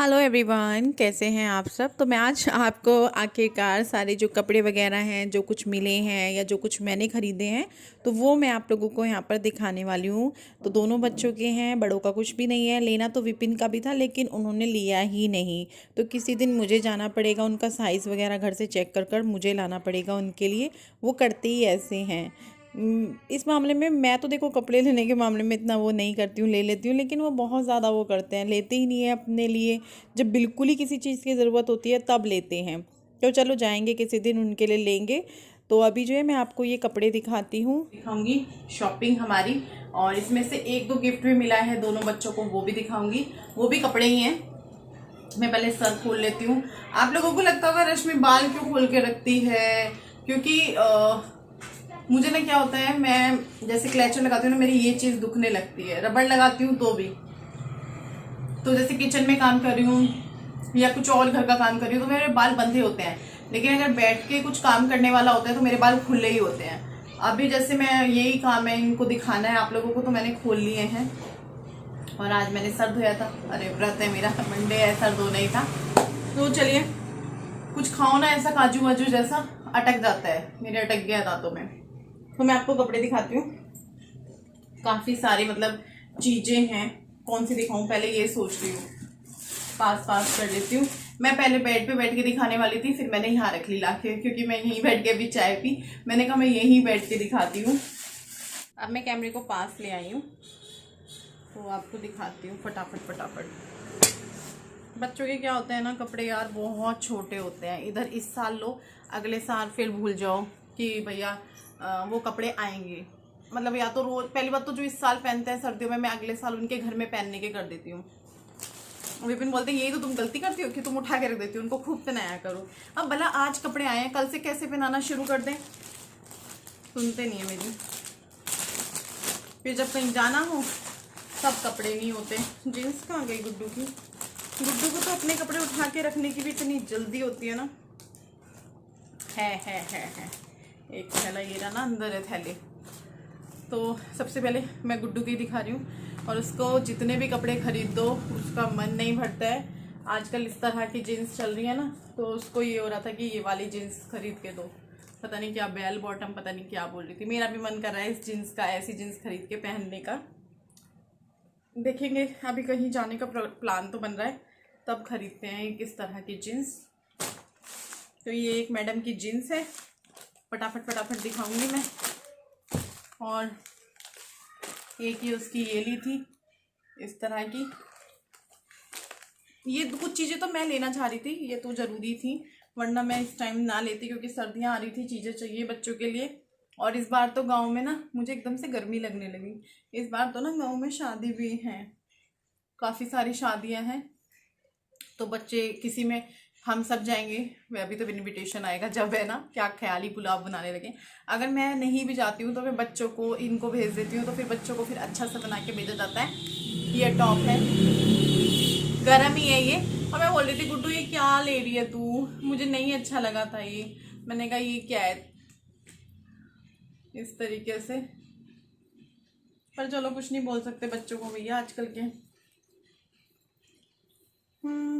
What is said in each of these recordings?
Hello everyone, कैसे हैं आप सब। तो मैं आज आपको आखिरकार सारे जो कपड़े वगैरह हैं, जो कुछ मिले हैं या जो कुछ मैंने ख़रीदे हैं, तो वो मैं आप लोगों को यहाँ पर दिखाने वाली हूँ। तो दोनों बच्चों के हैं, बड़ों का कुछ भी नहीं है। लेना तो विपिन का भी था, लेकिन उन्होंने लिया ही नहीं। तो किसी दिन मुझे जाना पड़ेगा, उनका साइज़ वगैरह घर से चेक कर कर मुझे लाना पड़ेगा उनके लिए। वो करते ही ऐसे हैं। इस मामले में मैं तो देखो कपड़े लेने के मामले में इतना वो नहीं करती हूँ, ले लेती हूँ, लेकिन वो बहुत ज़्यादा वो करते हैं, लेते ही नहीं है अपने लिए। जब बिल्कुल ही किसी चीज़ की ज़रूरत होती है तब लेते हैं। तो चलो जाएंगे किसी दिन उनके लिए लेंगे। तो अभी जो है मैं आपको ये कपड़े दिखाती हूँ, दिखाऊंगी शॉपिंग हमारी। और इसमें से एक दो गिफ्ट भी मिला है दोनों बच्चों को, वो भी दिखाऊंगी। वो भी कपड़े ही हैं। मैं पहले सर खोल लेती हूँ। आप लोगों को लगता होगा रश्मि बाल क्यों खोल के रखती है, क्योंकि मुझे ना क्या होता है, मैं जैसे क्लचर लगाती हूँ ना, मेरी ये चीज़ दुखने लगती है। रबड़ लगाती हूँ तो भी, तो जैसे किचन में काम कर रही हूँ या कुछ और घर का काम कर रही हूँ तो मेरे बाल बंधे होते हैं। लेकिन अगर बैठ के कुछ काम करने वाला होता है तो मेरे बाल खुले ही होते हैं। अभी जैसे मैं यही काम है, इनको दिखाना है आप लोगों को, तो मैंने खोल लिए हैं। और आज मैंने सर धोया था, अरे व्रत है मेरा, मंडे है, सर धोना ही था। तो चलिए, कुछ खाओ ना, ऐसा काजू वाजू जैसा अटक जाता है, मेरे अटक गया दांतों में। तो मैं आपको कपड़े दिखाती हूँ। काफ़ी सारी मतलब चीज़ें हैं, कौन सी दिखाऊं, पहले ये सोच रही हूँ, पास पास कर लेती हूँ। मैं पहले बेड पे बैठ के दिखाने वाली थी, फिर मैंने यहाँ रख ली लाके, क्योंकि मैं यहीं बैठ के अभी चाय पी। मैंने कहा मैं यहीं बैठ के दिखाती हूँ। अब मैं कैमरे को पास ले आई हूँ तो आपको दिखाती हूँ फटाफट फटाफट। बच्चों के क्या होते हैं ना कपड़े यार, बहुत छोटे होते हैं। इधर इस साल लो, अगले साल फिर भूल जाओ कि भैया वो कपड़े आएंगे। मतलब या तो रोज, पहली बात तो जो इस साल पहनते हैं सर्दियों में, मैं अगले साल उनके घर में पहनने के कर देती हूँ। विपिन बोलते हैं यही तो तुम गलती करती हो कि तुम उठा के रख देती हो, उनको खूब पहनाया करो। अब भला आज कपड़े आए हैं, कल से कैसे पहनाना शुरू कर दें, सुनते नहीं है मेरी। फिर जब कहीं जाना हो तब कपड़े नहीं होते। जीन्स कहाँ गई गुड्डू की? गुड्डू को तो अपने कपड़े उठा के रखने की भी इतनी जल्दी होती है ना। है एक थैला ये रहा ना, अंदर है थैले। तो सबसे पहले मैं गुड्डू की दिखा रही हूँ। और उसको जितने भी कपड़े खरीद दो उसका मन नहीं भरता है। आजकल इस तरह की जीन्स चल रही है ना, तो उसको ये हो रहा था कि ये वाली जीन्स खरीद के दो, पता नहीं क्या बेल बॉटम, पता नहीं क्या बोल रही थी। मेरा भी मन कर रहा है इस जीन्स का, ऐसी जीन्स खरीद के पहनने का। देखेंगे, अभी कहीं जाने का प्लान तो बन रहा है, तब खरीदते हैं किस तरह की जीन्स। तो ये एक मैडम की जीन्स है, फटाफट फटाफट दिखाऊंगी मैं। और एक ये उसकी ये ली थी इस तरह की। ये कुछ चीज़ें तो मैं लेना चाह रही थी, ये तो ज़रूरी थी, वरना मैं इस टाइम ना लेती, क्योंकि सर्दियाँ आ रही थी, चीज़ें चाहिए बच्चों के लिए। और इस बार तो गांव में ना मुझे एकदम से गर्मी लगने लगी। इस बार तो ना गांव में शादी भी हैं, काफ़ी सारी शादियां हैं। तो बच्चे किसी में हम सब जाएंगे, वह अभी तो इनविटेशन आएगा जब, है ना, क्या ख्याली पुलाव बनाने लगे। अगर मैं नहीं भी जाती हूँ तो मैं बच्चों को इनको भेज देती हूँ, तो फिर बच्चों को फिर अच्छा सा बना के भेजा जाता है। ये टॉप है, गर्म ही है ये। और मैं बोल रही थी गुड्डू ये क्या ले रही है तू, मुझे नहीं अच्छा लगा था ये। मैंने कहा ये क्या है, इस तरीके से। पर चलो कुछ नहीं बोल सकते बच्चों को भैया आजकल के।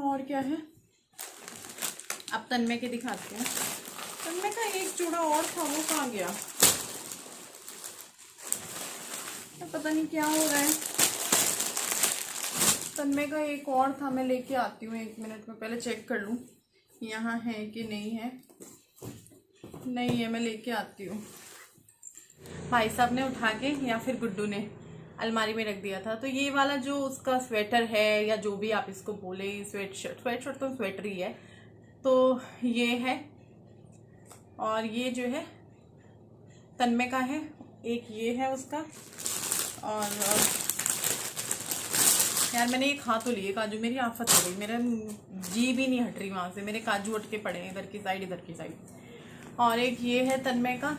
और क्या है, अब तन्मय के दिखाते हैं। तन्मय का एक जोड़ा और था, वो कहाँ गया, पता नहीं क्या हो रहा है। तन्मय का एक और था, मैं लेके आती हूँ, एक मिनट में पहले चेक कर लूँ यहाँ है कि नहीं है। नहीं है, मैं लेके आती हूँ। भाई साहब ने उठा के या फिर गुड्डू ने अलमारी में रख दिया था। तो ये वाला जो उसका स्वेटर है, या जो भी आप इसको बोले, स्वेट शर्ट तो स्वेटर ही है, तो ये है। और ये जो है तन्मय का है, एक ये है उसका। और यार मैंने ये खा तो लिए काजू, मेरी आफत हो गई, मेरा जी भी नहीं हट रही वहाँ से, मेरे काजू अटके पड़े हैं इधर की साइड इधर की साइड। और एक ये है तन्मय का,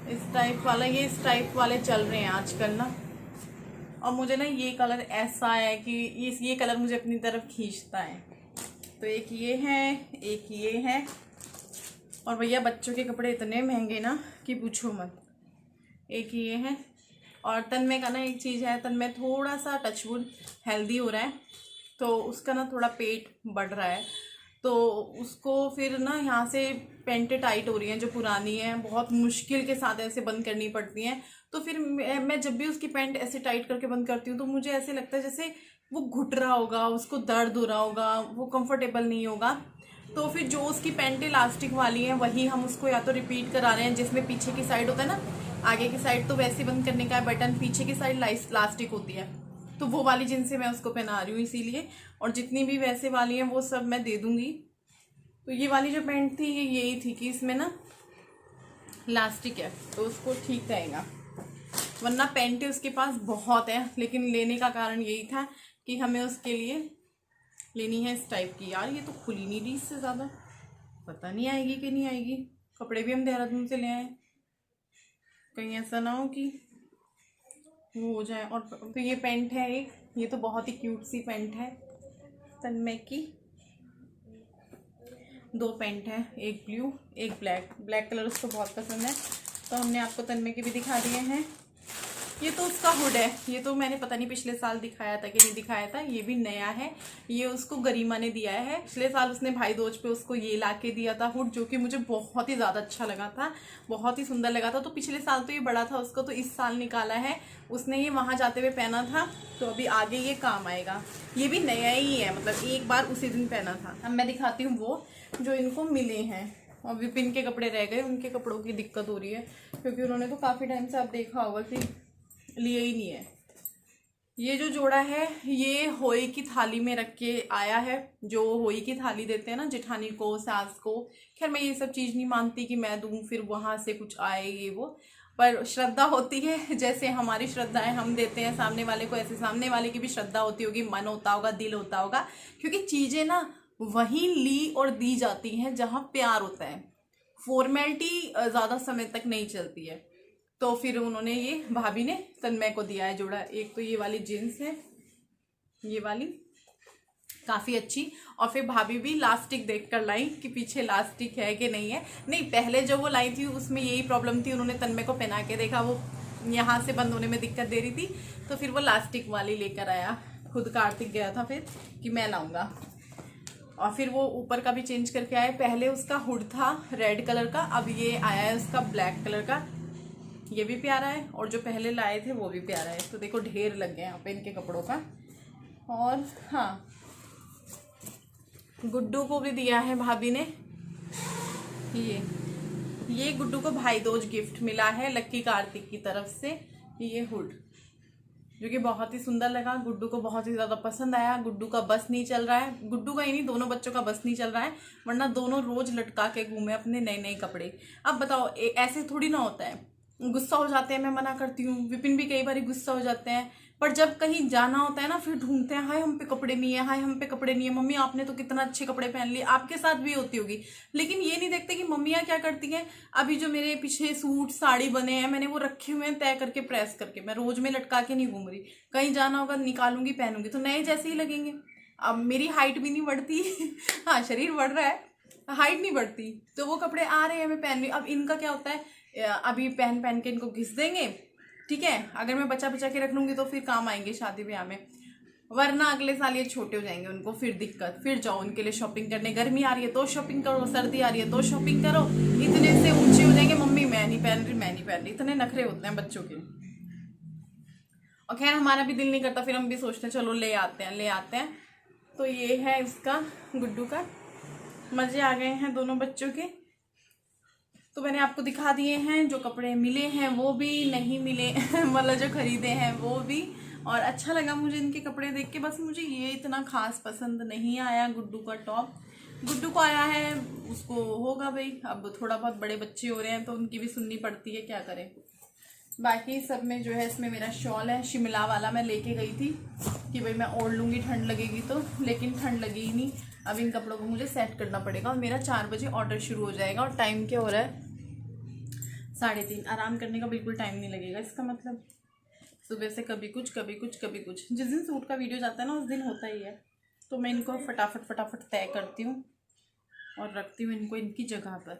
इस टाइप वाला, ये इस टाइप वाले चल रहे हैं आजकल ना। और मुझे ना ये कलर ऐसा है कि ये कलर मुझे अपनी तरफ खींचता है। तो एक ये है, एक ये है। और भैया बच्चों के कपड़े इतने महंगे ना कि पूछो मत। एक ये है। और तन्मय का ना एक चीज़ है, तन्मय थोड़ा सा टचवुड हेल्दी हो रहा है, तो उसका ना थोड़ा पेट बढ़ रहा है, तो उसको फिर ना यहाँ से पेंटें टाइट हो रही हैं जो पुरानी हैं, बहुत मुश्किल के साथ ऐसे बंद करनी पड़ती हैं। तो फिर मैं जब भी उसकी पैंट ऐसे टाइट करके बंद करती हूँ तो मुझे ऐसे लगता है जैसे वो घुट रहा होगा, उसको दर्द हो रहा होगा, वो कंफर्टेबल नहीं होगा। तो फिर जो उसकी पैंटें इलास्टिक वाली हैं वही हम उसको या तो रिपीट करा रहे हैं, जिसमें पीछे की साइड होता है ना, आगे की साइड तो वैसे बंद करने का है बटन, पीछे की साइड इलास्टिक होती है, तो वो वाली जिनसे मैं उसको पहना रही हूँ इसीलिए। और जितनी भी वैसे वाली हैं वो सब मैं दे दूँगी। तो ये वाली जो पैंट थी ये यही थी कि इसमें ना इलास्टिक है तो उसको ठीक रहेगा, वरना पैंटें उसके पास बहुत है, लेकिन लेने का कारण यही था कि हमें उसके लिए लेनी है इस टाइप की। यार ये तो खुली नहीं रही, इससे ज़्यादा पता नहीं आएगी कि नहीं आएगी। कपड़े भी हम देहरादून से ले आए, कहीं ऐसा ना हो कि वो हो जाए। और तो ये पैंट है एक, ये तो बहुत ही क्यूट सी पैंट है तन्मय की। 2 पैंट है, एक ब्लू एक ब्लैक कलर उसको बहुत पसंद है, तो हमने आपको तन्मय के भी दिखा दिए हैं। ये तो उसका हुड है, ये तो मैंने पता नहीं पिछले साल दिखाया था कि नहीं दिखाया था, ये भी नया है, ये उसको गरिमा ने दिया है। पिछले साल उसने भाई दूज पे उसको ये ला के दिया था हुड, जो कि मुझे बहुत ही ज़्यादा अच्छा लगा था, बहुत ही सुंदर लगा था। तो पिछले साल तो ये बड़ा था उसको, तो इस साल निकाला है उसने, ये वहाँ जाते हुए पहना था, तो अभी आगे ये काम आएगा। ये भी नया ही है, मतलब एक बार उसी दिन पहना था। अब मैं दिखाती हूँ वो जो इनको मिले हैं। और विपिन के कपड़े रह गए, उनके कपड़ों की दिक्कत हो रही है क्योंकि उन्होंने तो काफ़ी टाइम से आप देखा होगा कि लिए ही नहीं है। ये जो जोड़ा है ये होई की थाली में रख के आया है, जो होई की थाली देते हैं ना जेठानी को सास को। खैर मैं ये सब चीज़ नहीं मानती कि मैं दूँ फिर वहाँ से कुछ आए ये वो, पर श्रद्धा होती है, जैसे हमारी श्रद्धा है हम देते हैं सामने वाले को, ऐसे सामने वाले की भी श्रद्धा होती होगी, मन होता होगा, दिल होता होगा। क्योंकि चीज़ें ना वहीं ली और दी जाती हैं जहाँ प्यार होता है, फॉर्मेलिटी ज़्यादा समय तक नहीं चलती है। तो फिर उन्होंने ये भाभी ने तन्मय को दिया है जोड़ा। एक तो ये वाली जीन्स है, ये वाली काफ़ी अच्छी, और फिर भाभी भी लास्टिक देख कर लाई कि पीछे लास्टिक है कि नहीं है। नहीं, पहले जो वो लाई थी उसमें यही प्रॉब्लम थी, उन्होंने तन्मय को पहना के देखा, वो यहाँ से बंद होने में दिक्कत दे रही थी, तो फिर वो लास्टिक वाली लेकर आया। खुद कार्तिक गया था फिर कि मैं लाऊंगा, और फिर वो ऊपर का भी चेंज करके आए। पहले उसका हुड था रेड कलर का, अब ये आया है उसका ब्लैक कलर का, ये भी प्यारा है, और जो पहले लाए थे वो भी प्यारा है। तो देखो ढेर लग गए यहाँ पे इनके कपड़ों का। और हाँ, गुड्डू को भी दिया है भाभी ने, ये गुड्डू को भाई दूज गिफ्ट मिला है लक्की कार्तिक की तरफ से, ये हुड जो कि बहुत ही सुंदर लगा, गुड्डू को बहुत ही ज़्यादा पसंद आया। गुड्डू का बस नहीं चल रहा है, गुड्डू का ही नहीं दोनों बच्चों का बस नहीं चल रहा है, वरना दोनों रोज लटका के घूमे अपने नए नए कपड़े। अब बताओ ऐसे थोड़ी ना होता है, गुस्सा हो जाते हैं, मैं मना करती हूँ, विपिन भी कई बार गुस्सा हो जाते हैं, पर जब कहीं जाना होता है ना फिर ढूंढते हैं, हाय हम पे कपड़े नहीं है, हाय हम पे कपड़े नहीं है, मम्मी आपने तो कितना अच्छे कपड़े पहन लिए। आपके साथ भी होती होगी, लेकिन ये नहीं देखते कि मम्मियाँ क्या करती हैं। अभी जो मेरे पीछे सूट साड़ी बने हैं मैंने वो रखे हुए हैं तय करके प्रेस करके, मैं रोज में लटका के नहीं घूम रही, कहीं जाना होगा निकालूंगी पहनूंगी तो नए जैसे ही लगेंगे। अब मेरी हाइट भी नहीं बढ़ती हाँ शरीर बढ़ रहा है, हाइट नहीं बढ़ती, तो वो कपड़े आ रहे हैं मैं पहन रही। अब इनका क्या होता है, अभी पहन के इनको घिस देंगे, ठीक है, अगर मैं बचा के रख लूंगी तो फिर काम आएंगे शादी ब्याह में, वरना अगले साल ये छोटे हो जाएंगे, उनको फिर दिक्कत, फिर जाओ उनके लिए शॉपिंग करने, गर्मी आ रही है तो शॉपिंग करो, सर्दी आ रही है तो शॉपिंग करो, इतने से ऊंचे हो जाएंगे, मम्मी मैं नहीं पहन रही, इतने नखरे होते हैं बच्चों के। और खैर हमारा भी दिल नहीं करता, फिर हम भी सोचते हैं चलो ले आते हैं। तो ये है इसका गुड्डू का, मजे आ गए हैं दोनों बच्चों के। तो मैंने आपको दिखा दिए हैं, जो कपड़े मिले हैं वो भी, नहीं मिले मतलब जो खरीदे हैं वो भी, और अच्छा लगा मुझे इनके कपड़े देख के। बस मुझे ये इतना खास पसंद नहीं आया गुड्डू का टॉप, गुड्डू को आया है, उसको होगा भाई, अब थोड़ा बहुत बड़े बच्चे हो रहे हैं तो उनकी भी सुननी पड़ती है, क्या करें। बाकी सब में जो है, इसमें मेरा शॉल है शिमला वाला, मैं लेके गई थी कि भाई मैं ओढ़ लूँगी ठंड लगेगी तो, लेकिन ठंड लगी ही नहीं। अब इन कपड़ों को मुझे सेट करना पड़ेगा, और मेरा 4 बजे ऑर्डर शुरू हो जाएगा, और टाइम क्या हो रहा है 3:30, आराम करने का बिल्कुल टाइम नहीं लगेगा। इसका मतलब सुबह से कभी कुछ कभी कुछ कभी कुछ, जिस दिन सूट का वीडियो जाता है ना उस दिन होता ही है। तो मैं इनको फटाफट तय करती हूँ और रखती हूँ इनको इनकी जगह पर।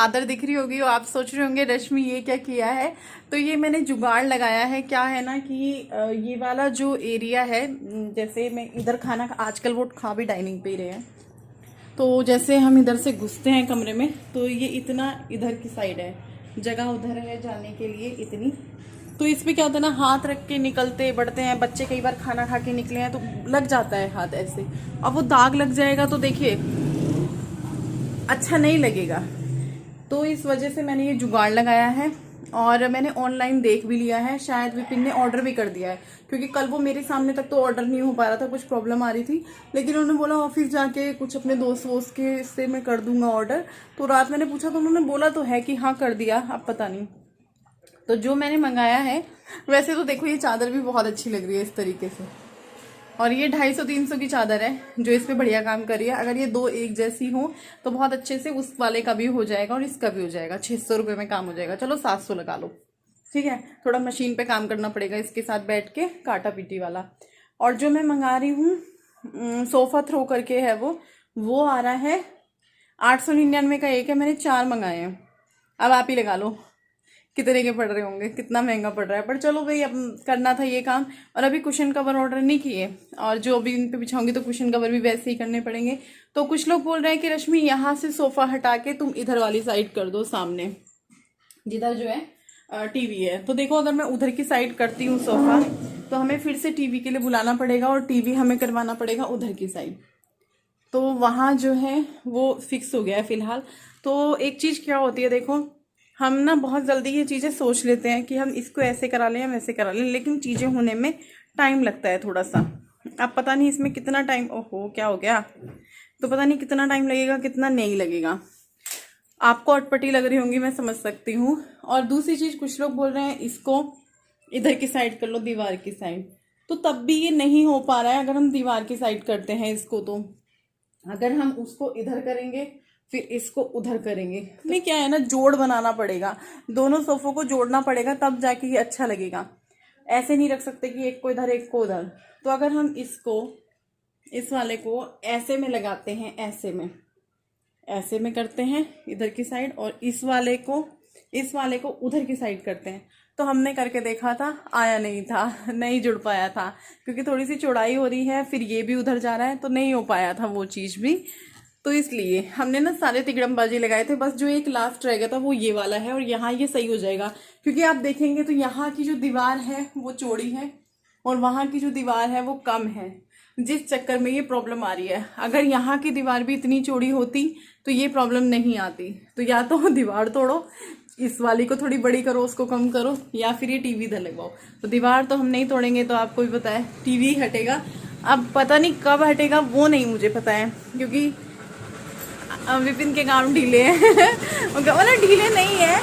चादर दिख रही होगी और आप सोच रहे होंगे रश्मि ये क्या किया है। तो ये मैंने जुगाड़ लगाया है। क्या है ना कि ये वाला जो एरिया है, जैसे मैं इधर खाना आजकल वो खा भी डाइनिंग पे ही रहे हैं, तो जैसे हम इधर से घुसते हैं कमरे में तो ये इतना इधर की साइड है, जगह उधर है जाने के लिए इतनी। तो इस पे क्या होता है ना, हाथ रख के निकलते बढ़ते हैं, बच्चे कई बार खाना खा के निकले हैं तो लग जाता है हाथ ऐसे, अब वो दाग लग जाएगा तो देखिए अच्छा नहीं लगेगा। तो इस वजह से मैंने ये जुगाड़ लगाया है और मैंने ऑनलाइन देख भी लिया है, शायद विपिन ने ऑर्डर भी कर दिया है, क्योंकि कल वो मेरे सामने तक तो ऑर्डर नहीं हो पा रहा था, कुछ प्रॉब्लम आ रही थी, लेकिन उन्होंने बोला ऑफिस जाके कुछ अपने दोस्त वोस्त के से मैं कर दूंगा ऑर्डर। तो रात मैंने पूछा तो उन्होंने बोला तो है कि हाँ कर दिया, अब पता नहीं। तो जो मैंने मंगाया है, वैसे तो देखो ये चादर भी बहुत अच्छी लग रही है इस तरीके से, और ये 250-300 की चादर है जो इस पे बढ़िया काम कर रही है। अगर ये दो एक जैसी हो तो बहुत अच्छे से उस वाले का भी हो जाएगा और इसका भी हो जाएगा, 600 रुपये में काम हो जाएगा। चलो 700 लगा लो, ठीक है, थोड़ा मशीन पे काम करना पड़ेगा इसके साथ बैठ के, काटा पीटी वाला। और जो मैं मंगा रही हूँ सोफा थ्रो करके है वो आ रहा है 899 का एक है, मैंने 4 मंगाए हैं। अब आप ही लगा लो कितने के पड़ रहे होंगे, कितना महंगा पड़ रहा है, पर चलो भाई अब करना था ये काम। और अभी कुशन कवर ऑर्डर नहीं किए, और जो अभी इन पे बिछाऊंगी तो कुशन कवर भी वैसे ही करने पड़ेंगे। तो कुछ लोग बोल रहे हैं कि रश्मि यहाँ से सोफा हटा के तुम इधर वाली साइड कर दो, सामने जिधर जो है टीवी है। तो देखो अगर मैं उधर की साइड करती हूँ सोफा तो हमें फिर से टीवी के लिए बुलाना पड़ेगा और टीवी हमें करवाना पड़ेगा उधर की साइड, तो वहाँ जो है वो फिक्स हो गया है फिलहाल। तो एक चीज़ क्या होती है, देखो हम ना बहुत जल्दी ये चीज़ें सोच लेते हैं कि हम इसको ऐसे करा लें या वैसे करा लें, लेकिन चीज़ें होने में टाइम लगता है थोड़ा सा। अब पता नहीं इसमें कितना टाइम, ओहो क्या हो गया, तो पता नहीं कितना टाइम लगेगा कितना नहीं लगेगा। आपको अटपटी लग रही होंगी, मैं समझ सकती हूँ। और दूसरी चीज़ कुछ लोग बोल रहे हैं इसको इधर की साइड कर लो, दीवार की साइड, तो तब भी ये नहीं हो पा रहा है अगर हम दीवार की साइड करते हैं इसको। तो अगर हम उसको इधर करेंगे फिर इसको उधर करेंगे, नहीं क्या है ना, जोड़ बनाना पड़ेगा, दोनों सोफों को जोड़ना पड़ेगा तब जाके ये अच्छा लगेगा। ऐसे नहीं रख सकते कि एक को इधर एक को उधर। तो अगर हम इसको इस वाले को ऐसे में लगाते हैं, ऐसे में करते हैं इधर की साइड, और इस वाले को उधर की साइड करते हैं, तो हमने करके देखा था, आया नहीं था, नहीं जुड़ पाया था, क्योंकि थोड़ी सी चौड़ाई हो रही है, फिर ये भी उधर जा रहा है, तो नहीं हो पाया था वो चीज़ भी। तो इसलिए हमने ना सारे तिगड़मबाजी लगाए थे, बस जो एक लास्ट रह गया था वो ये वाला है, और यहाँ ये सही हो जाएगा। क्योंकि आप देखेंगे तो यहाँ की जो दीवार है वो चौड़ी है और वहाँ की जो दीवार है वो कम है, जिस चक्कर में ये प्रॉब्लम आ रही है। अगर यहाँ की दीवार भी इतनी चौड़ी होती तो ये प्रॉब्लम नहीं आती। तो या तो दीवार तोड़ो, इस वाली को थोड़ी बड़ी करो, उसको कम करो, या फिर ये टीवी इधर लगवाओ। तो दीवार तो हम नहीं तोड़ेंगे, तो आपको भी पता है टीवी हटेगा। अब पता नहीं कब हटेगा वो नहीं मुझे पता है, क्योंकि विपिन के काम ढीले हैं मतलब ढीले नहीं है,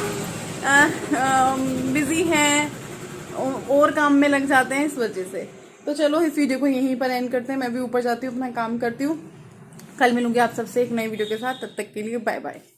बिजी हैं और काम में लग जाते हैं इस वजह से। तो चलो इस वीडियो को यहीं पर एंड करते हैं, मैं भी ऊपर जाती हूँ, अपना काम करती हूँ। कल मिलूंगी आप सबसे एक नई वीडियो के साथ, तब तक के लिए बाय बाय।